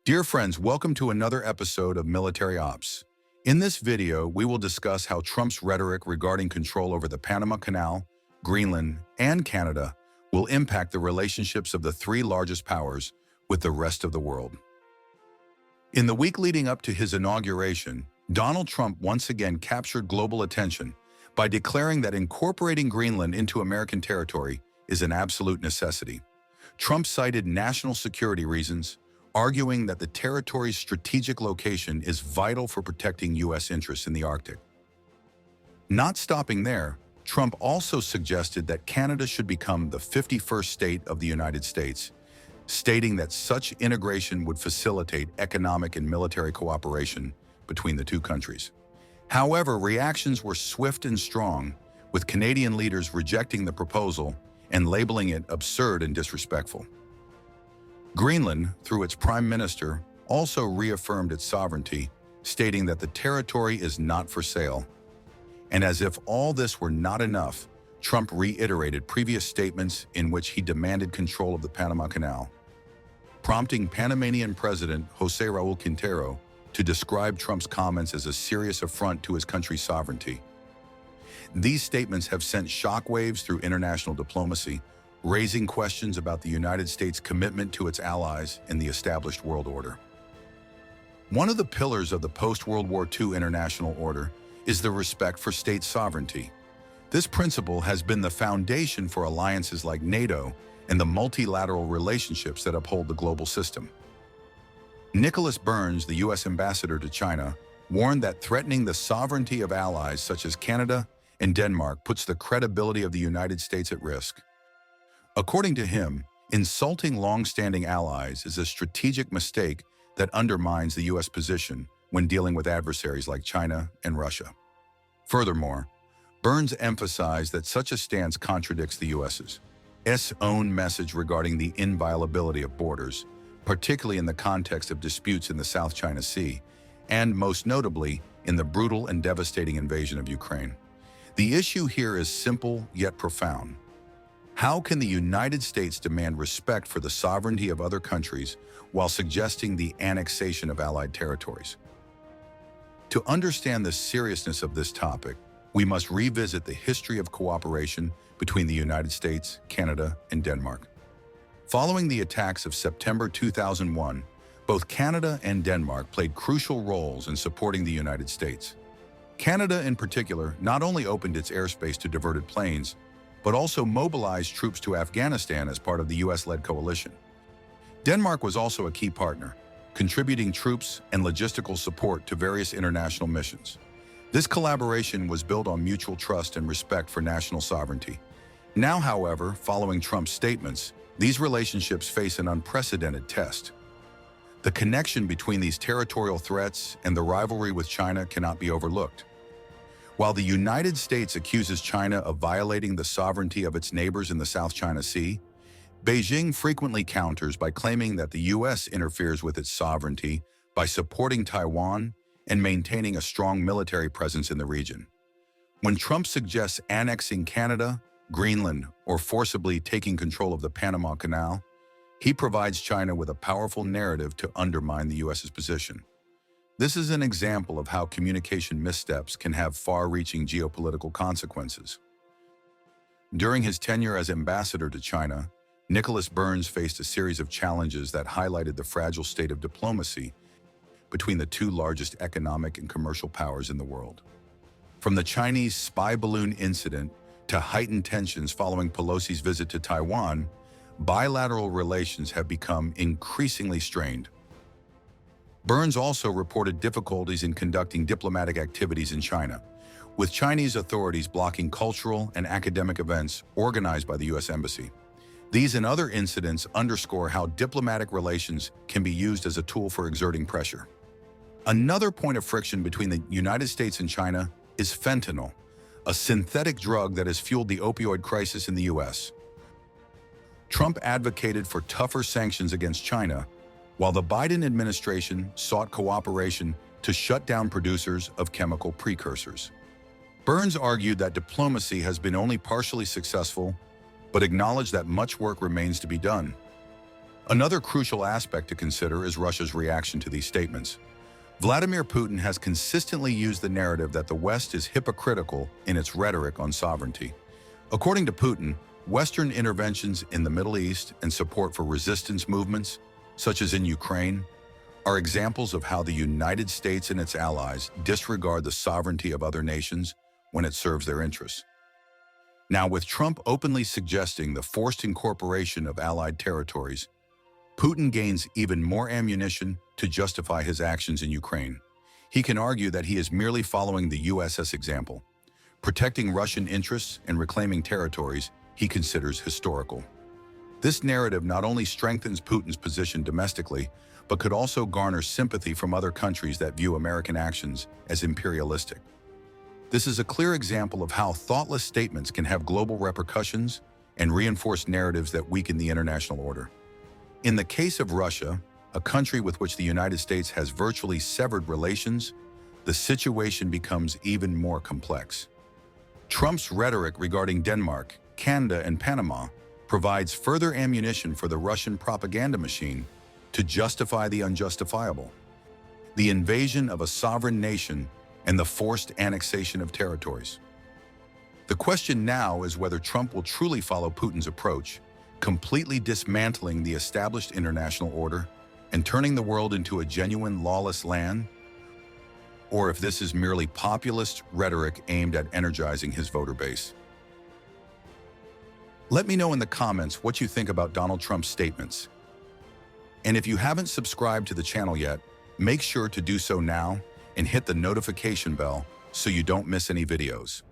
Dear friends, welcome to another episode of Military Ops. In this video, we will discuss how Trump's rhetoric regarding control over the Panama Canal, Greenland, and Canada will impact the relationships of the three largest powers with the rest of the world. In the week leading up to his inauguration, Donald Trump once again captured global attention by declaring that incorporating Greenland into American territory is an absolute necessity. Trump cited national security reasons, arguing that the territory's strategic location is vital for protecting U.S. interests in the Arctic. Not stopping there, Trump also suggested that Canada should become the 51st state of the United States, stating that such integration would facilitate economic and military cooperation between the two countries. However, reactions were swift and strong, with Canadian leaders rejecting the proposal and labeling it absurd and disrespectful. Greenland, through its prime minister, also reaffirmed its sovereignty, stating that the territory is not for sale. And as if all this were not enough, Trump reiterated previous statements in which he demanded control of the Panama Canal, prompting Panamanian President José Raúl Quintero to describe Trump's comments as a serious affront to his country's sovereignty. These statements have sent shockwaves through international diplomacy, raising questions about the United States' commitment to its allies in the established world order. One of the pillars of the post-World War II international order is the respect for state sovereignty. This principle has been the foundation for alliances like NATO and the multilateral relationships that uphold the global system. Nicholas Burns, the U.S. ambassador to China, warned that threatening the sovereignty of allies such as Canada and Denmark puts the credibility of the United States at risk. According to him, insulting long-standing allies is a strategic mistake that undermines the U.S. position when dealing with adversaries like China and Russia. Furthermore, Burns emphasized that such a stance contradicts the U.S.'s own message regarding the inviolability of borders, particularly in the context of disputes in the South China Sea, and most notably, in the brutal and devastating invasion of Ukraine. The issue here is simple yet profound. How can the United States demand respect for the sovereignty of other countries while suggesting the annexation of allied territories? To understand the seriousness of this topic, we must revisit the history of cooperation between the United States, Canada, and Denmark. Following the attacks of September 2001, both Canada and Denmark played crucial roles in supporting the United States. Canada, in particular, not only opened its airspace to diverted planes, but also mobilized troops to Afghanistan as part of the U.S.-led coalition. Denmark was also a key partner, contributing troops and logistical support to various international missions. This collaboration was built on mutual trust and respect for national sovereignty. Now, however, following Trump's statements, these relationships face an unprecedented test. The connection between these territorial threats and the rivalry with China cannot be overlooked. While the United States accuses China of violating the sovereignty of its neighbors in the South China Sea, Beijing frequently counters by claiming that the U.S. interferes with its sovereignty by supporting Taiwan and maintaining a strong military presence in the region. When Trump suggests annexing Canada, Greenland, or forcibly taking control of the Panama Canal, he provides China with a powerful narrative to undermine the U.S.'s position. This is an example of how communication missteps can have far-reaching geopolitical consequences. During his tenure as ambassador to China, Nicholas Burns faced a series of challenges that highlighted the fragile state of diplomacy between the two largest economic and commercial powers in the world. From the Chinese spy balloon incident to heightened tensions following Pelosi's visit to Taiwan, bilateral relations have become increasingly strained. Burns also reported difficulties in conducting diplomatic activities in China, with Chinese authorities blocking cultural and academic events organized by the U.S. Embassy. These and other incidents underscore how diplomatic relations can be used as a tool for exerting pressure. Another point of friction between the United States and China is fentanyl, a synthetic drug that has fueled the opioid crisis in the U.S. Trump advocated for tougher sanctions against China, while the Biden administration sought cooperation to shut down producers of chemical precursors. Burns argued that diplomacy has been only partially successful, but acknowledged that much work remains to be done. Another crucial aspect to consider is Russia's reaction to these statements. Vladimir Putin has consistently used the narrative that the West is hypocritical in its rhetoric on sovereignty. According to Putin, Western interventions in the Middle East and support for resistance movements, such as in Ukraine, are examples of how the United States and its allies disregard the sovereignty of other nations when it serves their interests. Now, with Trump openly suggesting the forced incorporation of allied territories, Putin gains even more ammunition to justify his actions in Ukraine. He can argue that he is merely following the US's example, protecting Russian interests and reclaiming territories he considers historical. This narrative not only strengthens Putin's position domestically, but could also garner sympathy from other countries that view American actions as imperialistic. This is a clear example of how thoughtless statements can have global repercussions and reinforce narratives that weaken the international order. In the case of Russia, a country with which the United States has virtually severed relations, the situation becomes even more complex. Trump's rhetoric regarding Denmark, Canada, and Panama provides further ammunition for the Russian propaganda machine to justify the unjustifiable, the invasion of a sovereign nation and the forced annexation of territories. The question now is whether Trump will truly follow Putin's approach, completely dismantling the established international order and turning the world into a genuine lawless land, or if this is merely populist rhetoric aimed at energizing his voter base. Let me know in the comments what you think about Donald Trump's statements. And if you haven't subscribed to the channel yet, make sure to do so now and hit the notification bell so you don't miss any videos.